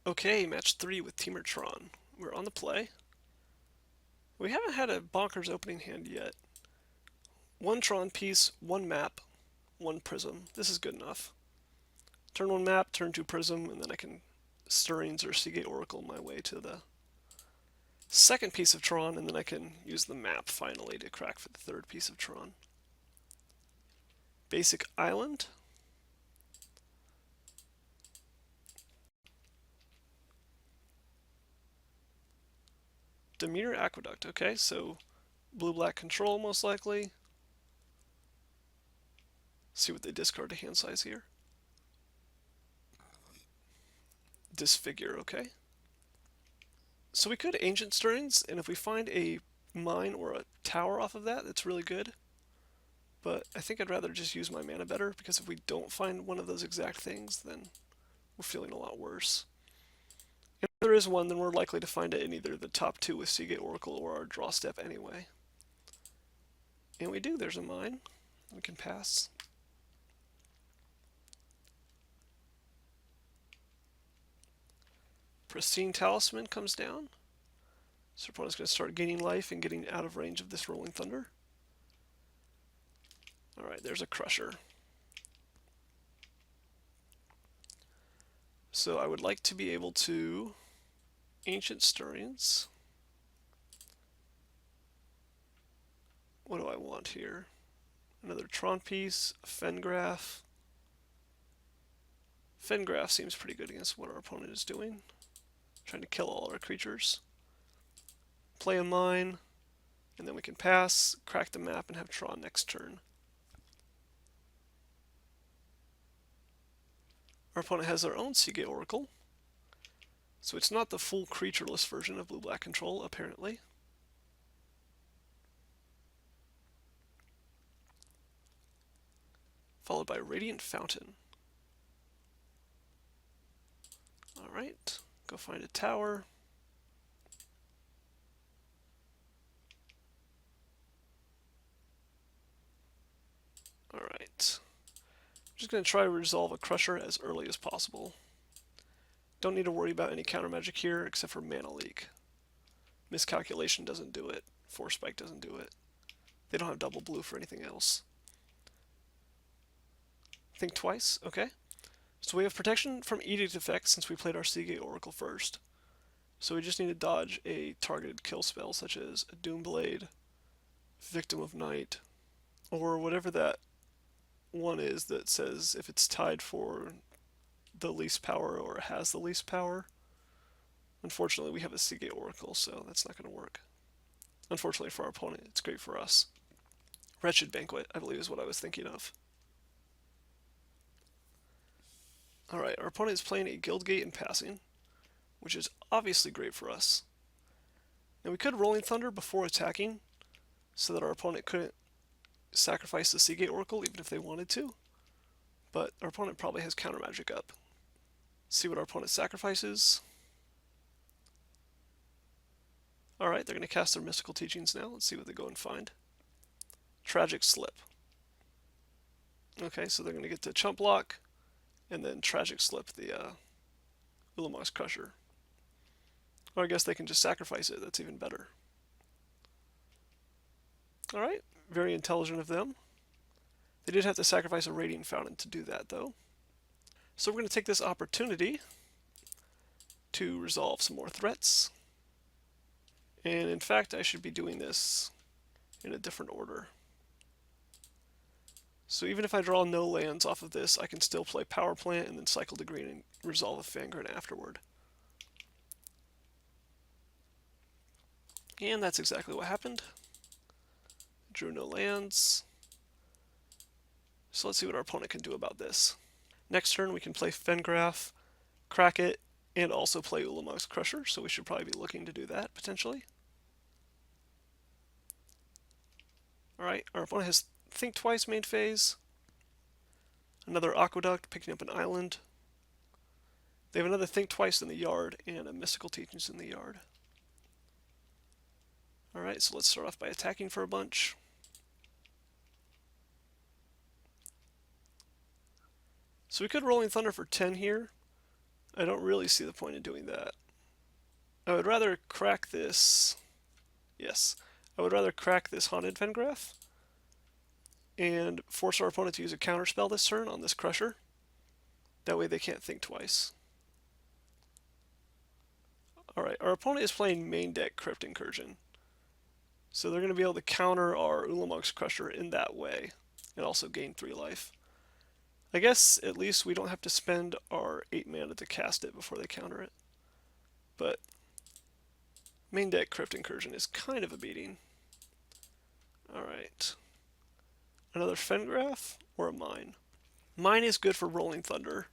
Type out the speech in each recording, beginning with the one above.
Okay, match 3 with Temur Tron. We're on the play. We haven't had a bonkers opening hand yet. One Tron piece, one map, one prism. This is good enough. Turn 1 map, turn 2 prism, and then I can Stirrings or Seagate Oracle my way to the second piece of Tron, and then I can use the map finally to crack for the third piece of Tron. Basic Island. Dimir Aqueduct. Okay, so blue-black control most likely. See what they discard to hand size here. Disfigure, okay. So we could Ancient Stirrings, and if we find a mine or a tower off of that, that's really good. But I think I'd rather just use my mana better, because if we don't find one of those exact things, then we're feeling a lot worse. And if there is one, then we're likely to find it in either the top 2 with Seagate Oracle or our draw step anyway. And we do, there's a mine. We can pass. Pristine Talisman comes down. So our opponent's going to start gaining life and getting out of range of this Rolling Thunder. Alright, there's a Crusher. So I would like to be able to Ancient Stirrings. What do I want here? Another Tron piece, a Fengraph. Fengraph seems pretty good against what our opponent is doing. Trying to kill all our creatures. Play a mine, and then we can pass, crack the map, and have Tron next turn. Our opponent has their own Seagate Oracle, so it's not the full creatureless version of blue-black control, apparently. Followed by Radiant Fountain. Alright, go find a tower. Alright. I'm just going to try to resolve a Crusher as early as possible. Don't need to worry about any counter magic here except for mana leak. Miscalculation doesn't do it. Force Spike doesn't do it. They don't have double blue for anything else. Think twice, okay. So we have protection from Edict effects since we played our Seagate Oracle first. So we just need to dodge a targeted kill spell such as a Doomblade, Victim of Night, or whatever that one is that says if it's tied for the least power or has the least power. Unfortunately, we have a Seagate Oracle, so that's not going to work. Unfortunately for our opponent, it's great for us. Wretched Banquet, I believe, is what I was thinking of. Alright, our opponent is playing a Guildgate and passing, which is obviously great for us. Now we could Rolling Thunder before attacking, so that our opponent couldn't sacrifice the Seagate Oracle even if they wanted to, but our opponent probably has counter magic up. See what our opponent sacrifices. Alright, they're going to cast their Mystical Teachings now. Let's see what they go and find. Tragic Slip. Okay, so they're going to get to Chump Block, and then Tragic Slip the Ulamog's Crusher. Or I guess they can just sacrifice it, that's even better. Alright, very intelligent of them. They did have to sacrifice a Radiant Fountain to do that, though. So we're going to take this opportunity to resolve some more threats. And in fact, I should be doing this in a different order. So even if I draw no lands off of this, I can still play Power Plant and then cycle to green and resolve a Vanguard afterward. And that's exactly what happened. Drew no lands. So let's see what our opponent can do about this. Next turn we can play Fengraph, crack it, and also play Ulamog's Crusher, so we should probably be looking to do that, potentially. Alright, our opponent has Think Twice main phase, another Aqueduct, picking up an island. They have another Think Twice in the yard, and a Mystical Teachings in the yard. Alright, so let's start off by attacking for a bunch. So we could Rolling Thunder for 10 here, I don't really see the point in doing that. I would rather crack this. Yes. I would rather crack this Haunted Vengraph and force our opponent to use a counterspell this turn on this Crusher. That way they can't think twice. Alright, our opponent is playing main deck Crypt Incursion. So they're going to be able to counter our Ulamog's Crusher in that way, and also gain 3 life. I guess at least we don't have to spend our 8 mana to cast it before they counter it. But main deck Crypt Incursion is kind of a beating. Alright. Another Fengraph or a Mine? Mine is good for Rolling Thunder.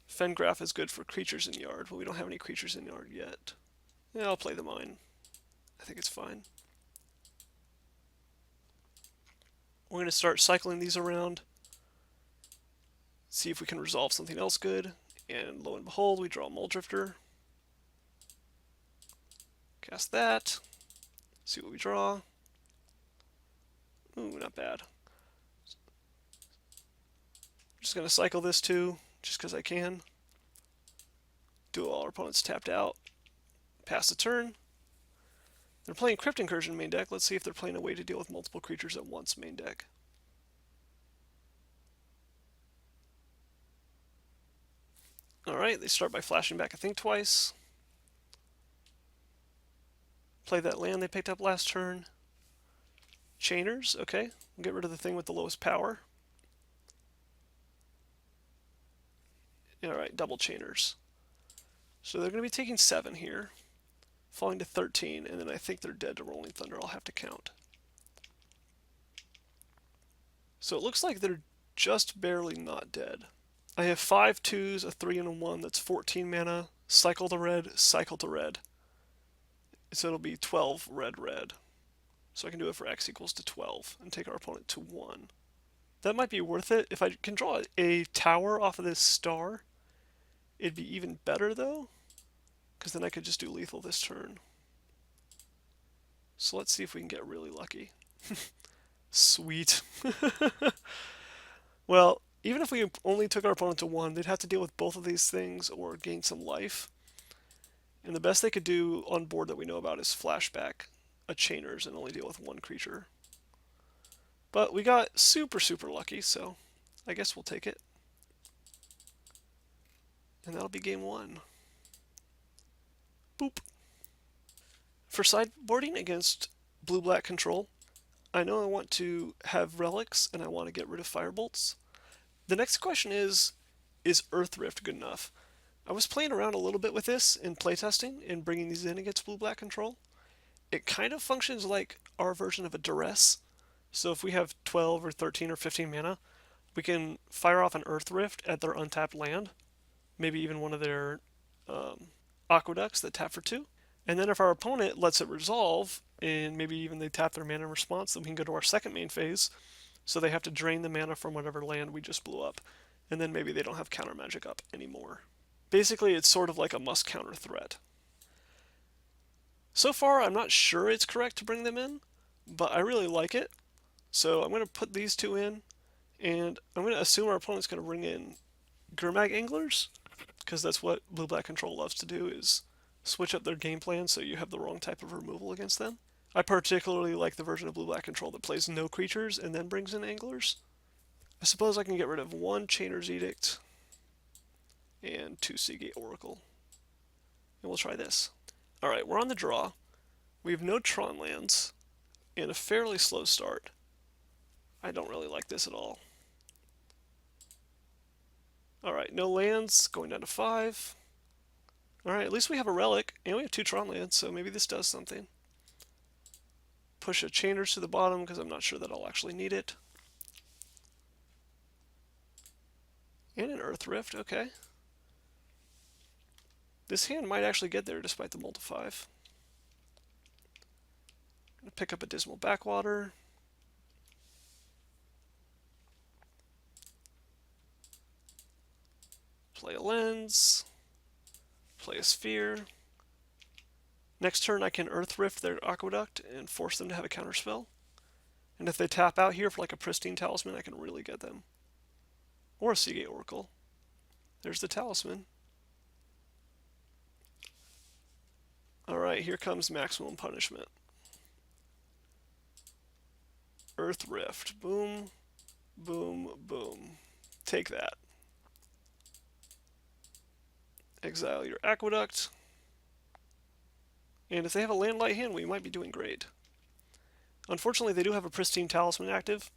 Fengraph is good for creatures in yard, but we don't have any creatures in yard yet. Yeah, I'll play the Mine. I think it's fine. We're going to start cycling these around, see if we can resolve something else good, and lo and behold, we draw Muldrifter. Cast that, see what we draw. Ooh, not bad. Just going to cycle this too, just because I can. Do all our opponents tapped out. Pass the turn. They're playing Crypt Incursion main deck. Let's see if they're playing a way to deal with multiple creatures at once main deck. Alright, they start by flashing back a Think Twice. Play that land they picked up last turn. Chainers, okay. We'll get rid of the thing with the lowest power. Alright, double Chainers. So they're going to be taking 7 here, falling to 13, and then I think they're dead to Rolling Thunder. I'll have to count. So it looks like they're just barely not dead. I have 5 2s, a 3, and a 1. That's 14 mana. Cycle to red, cycle to red. So it'll be 12 red, red. So I can do it for x equals to 12 and take our opponent to 1. That might be worth it. If I can draw a tower off of this star, it'd be even better though, because then I could just do lethal this turn. So let's see if we can get really lucky. Sweet. Well, even if we only took our opponent to 1, they'd have to deal with both of these things or gain some life. And the best they could do on board that we know about is flashback a Chainers and only deal with 1 creature. But we got super, super lucky, so I guess we'll take it. And that'll be game 1. Boop. For sideboarding against blue-black control, I know I want to have relics and I want to get rid of firebolts. The next question is Earth Rift good enough? I was playing around a little bit with this in playtesting and bringing these in against blue-black control. It kind of functions like our version of a duress. So if we have 12 or 13 or 15 mana, we can fire off an Earth Rift at their untapped land, maybe even one of their aqueducts that tap for 2. And then if our opponent lets it resolve, and maybe even they tap their mana in response, then we can go to our second main phase. So they have to drain the mana from whatever land we just blew up. And then maybe they don't have counter magic up anymore. Basically, it's sort of like a must counter threat. So far, I'm not sure it's correct to bring them in, but I really like it. So I'm going to put these 2 in, and I'm going to assume our opponent's going to bring in Gurmag Anglers, because that's what blue-black control loves to do, is switch up their game plan so you have the wrong type of removal against them. I particularly like the version of blue-black control that plays no creatures and then brings in Anglers. I suppose I can get rid of 1 Chainer's Edict and 2 Seagate Oracle. And we'll try this. Alright, we're on the draw. We have no Tron lands and a fairly slow start. I don't really like this at all. Alright, no lands, going down to 5. Alright, at least we have a relic, and we have 2 Tron lands, so maybe this does something. Push a Chainers to the bottom, because I'm not sure that I'll actually need it. And an Earth Rift, okay. This hand might actually get there despite the mull to 5. I'm going to pick up a Dismal Backwater. Play a Lens. Play a Sphere. Next turn I can Earth Rift their Aqueduct and force them to have a counterspell. And if they tap out here for like a Pristine Talisman, I can really get them. Or a Seagate Oracle. There's the Talisman. Alright, here comes maximum punishment. Earth Rift. Boom, boom, boom. Take that. Exile your Aqueduct. And if they have a land light hand, we might be doing great. Unfortunately, they do have a pristine talisman active,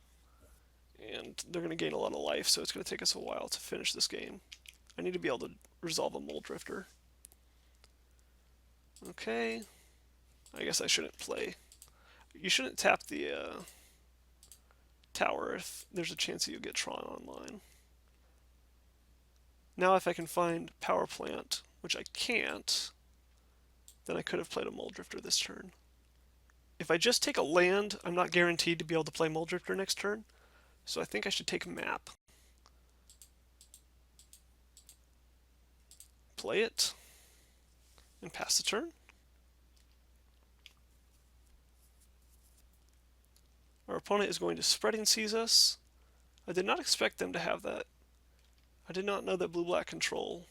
and they're going to gain a lot of life, so it's going to take us a while to finish this game. I need to be able to resolve a Mole Drifter. Okay. I guess I shouldn't play. You shouldn't tap the tower if there's a chance that you'll get Tron online. Now if I can find Power Plant, which I can't, then I could have played a Mole Drifter this turn. If I just take a land, I'm not guaranteed to be able to play Mole Drifter next turn, so I think I should take Map. Play it, and pass the turn. Our opponent is going to Spreading Seas us. I did not expect them to have that. I did not know that Blue-Black Control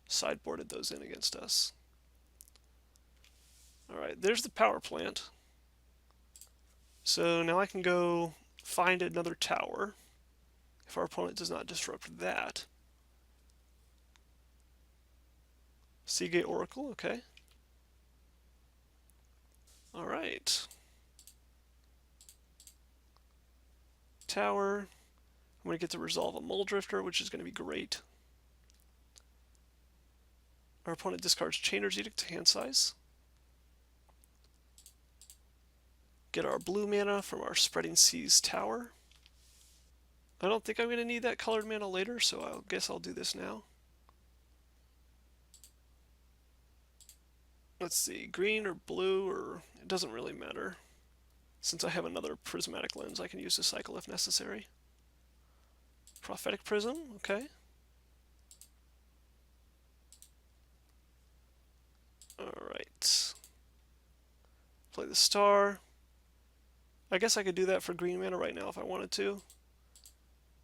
sideboarded those in against us. Alright, there's the power plant. So now I can go find another tower if our opponent does not disrupt that. Seagate Oracle, okay. Alright. Tower. I'm going to get to resolve a Mole Drifter, which is going to be great. Our opponent discards Chainer's Edict to hand size. Get our blue mana from our Spreading Seas tower. I don't think I'm going to need that colored mana later, so I guess I'll do this now. Let's see, green or blue, or it doesn't really matter. Since I have another prismatic lens, I can use the cycle if necessary. Prophetic Prism, okay. Alright. Play the star. I guess I could do that for green mana right now if I wanted to. In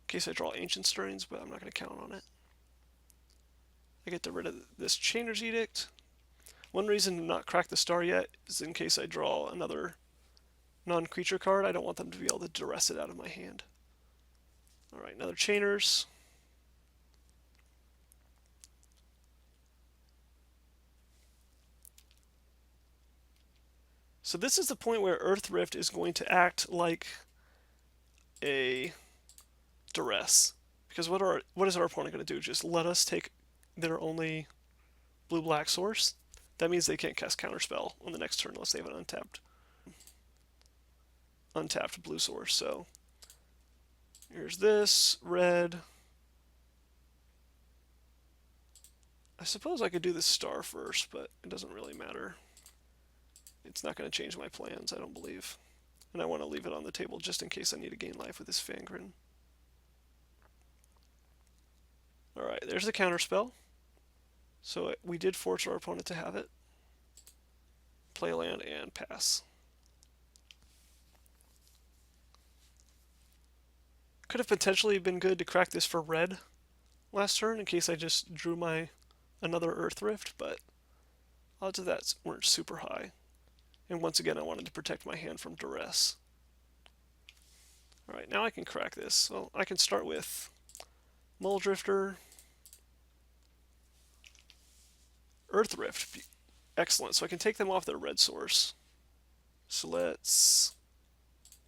case I draw Ancient Stirrings, but I'm not going to count on it. I get rid of this Chainer's Edict. One reason to not crack the star yet is in case I draw another non-creature card, I don't want them to be able to duress it out of my hand. Alright, another Chainers. So this is the point where Earth Rift is going to act like a duress. Because what is our opponent going to do? Just let us take their only blue-black source? That means they can't cast counterspell on the next turn unless they have an untapped blue source. So here's this, red. I suppose I could do this star first, but it doesn't really matter. It's not going to change my plans, I don't believe. And I want to leave it on the table just in case I need to gain life with this Fangren. Alright, there's the counterspell. So we did force our opponent to have it. Play land and pass. Could have potentially been good to crack this for red last turn in case I just drew my another Earth Rift, but odds of that weren't super high. And once again, I wanted to protect my hand from duress. Alright, now I can crack this. Well, I can start with Mole Drifter, Earth Rift. Excellent, so I can take them off their red source. So let's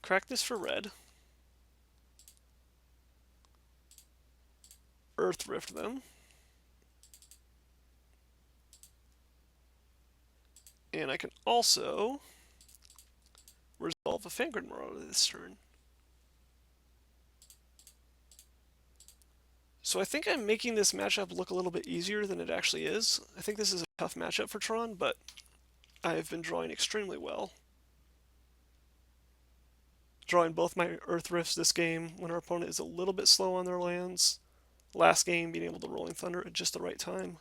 crack this for red. Earth Rift them. And I can also resolve a Fangren Marauder this turn. So I think I'm making this matchup look a little bit easier than it actually is. I think this is a tough matchup for Tron, but I've been drawing extremely well. Drawing both my Earth Rifts this game when our opponent is a little bit slow on their lands. Last game, being able to Rolling Thunder at just the right time.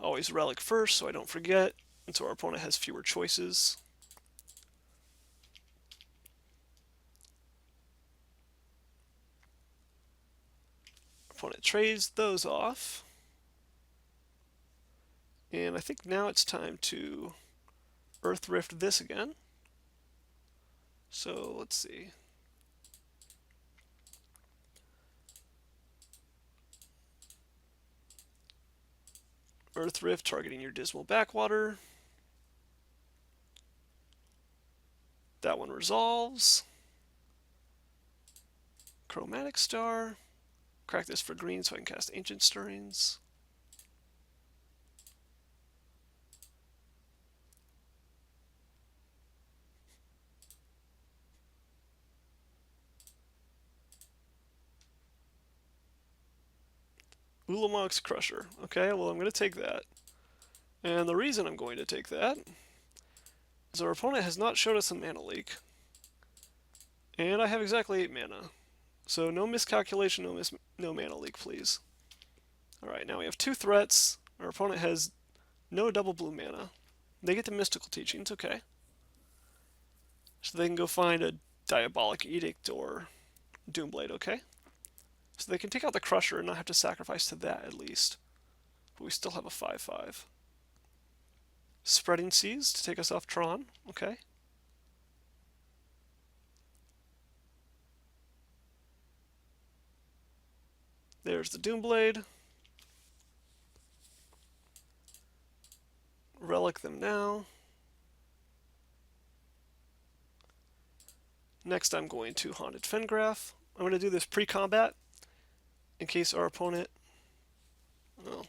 Always Relic first, so I don't forget, and so our opponent has fewer choices. opponent trades those off. And I think now it's time to Earth Rift this again. So let's see. Earth Rift targeting your Dismal Backwater. That one resolves. Chromatic Star. Crack this for green so I can cast Ancient Stirrings. Ulamog's Crusher. Okay, well, I'm going to take that. And the reason I'm going to take that is our opponent has not showed us a mana leak. And I have exactly 8 mana. So no miscalculation, no mana leak, please. Alright, now we have 2 threats. Our opponent has no double blue mana. They get the Mystical Teachings, okay. So they can go find a Diabolic Edict or Doomblade, okay. So they can take out the Crusher and not have to sacrifice to that at least. But we still have a 5/5. Spreading Seas to take us off Tron, okay. There's the Doomblade. Relic them now. Next I'm going to Haunted Fengraf. I'm going to do this pre-combat in case our opponent... Well,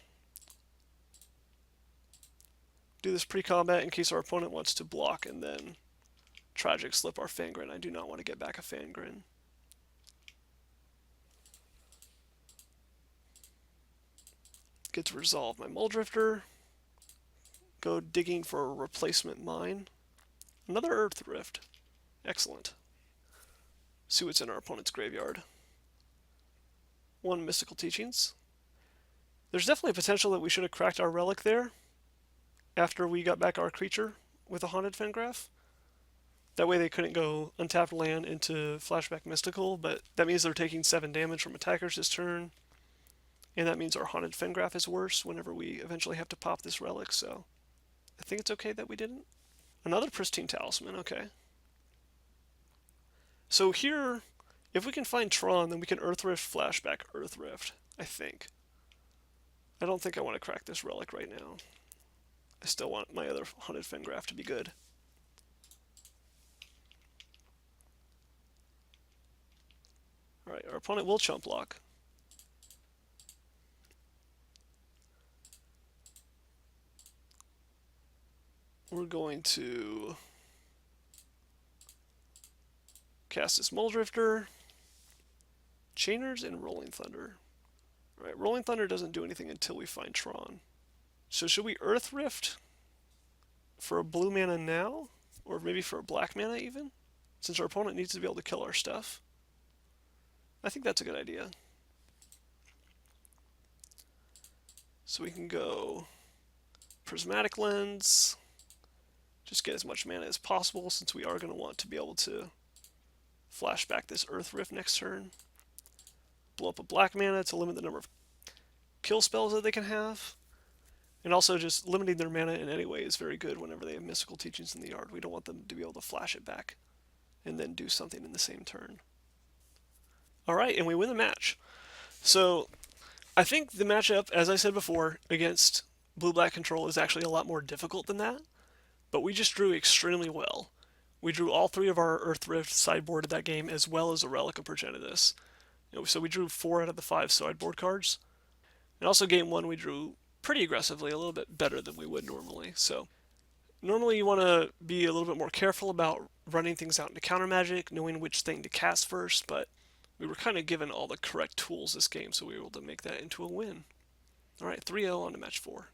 do this pre-combat in case our opponent wants to block and then Tragic Slip our Fangren. I do not want to get back a Fangren. Get to resolve my Muldrifter. Go digging for a replacement mine. Another Earth Rift. Excellent. See what's in our opponent's graveyard. 1 Mystical Teachings. There's definitely a potential that we should have cracked our relic there after we got back our creature with a Haunted Fengraf. That way they couldn't go untapped land into Flashback Mystical, but that means they're taking 7 damage from attackers this turn. And that means our Haunted Fengraf is worse whenever we eventually have to pop this relic, so I think it's okay that we didn't. Another Pristine Talisman, okay. So here, if we can find Tron, then we can Earth Rift, Flashback, Earth Rift, I think. I don't think I want to crack this relic right now. I still want my other Haunted Fengraf to be good. Alright, our opponent will chump block. We're going to cast this Muldrifter, Chainers, and Rolling Thunder. Alright, Rolling Thunder doesn't do anything until we find Tron. So should we Earth Rift for a blue mana now? Or maybe for a black mana even? Since our opponent needs to be able to kill our stuff. I think that's a good idea. So we can go Prismatic Lens. Just get as much mana as possible since we are going to want to be able to flash back this Earth Rift next turn. Blow up a black mana to limit the number of kill spells that they can have. And also just limiting their mana in any way is very good whenever they have Mystical Teachings in the yard. We don't want them to be able to flash it back and then do something in the same turn. Alright, and we win the match. So I think the matchup, as I said before, against blue-black control is actually a lot more difficult than that. But we just drew extremely well. We drew all 3 of our Earth Rift sideboarded that game, as well as a Relic of Progenitus. So we drew 4 out of the 5 sideboard cards. And also game 1 we drew pretty aggressively, a little bit better than we would normally. So normally you want to be a little bit more careful about running things out into counter magic, knowing which thing to cast first, but we were kind of given all the correct tools this game, so we were able to make that into a win. Alright, 3-0 on to match 4.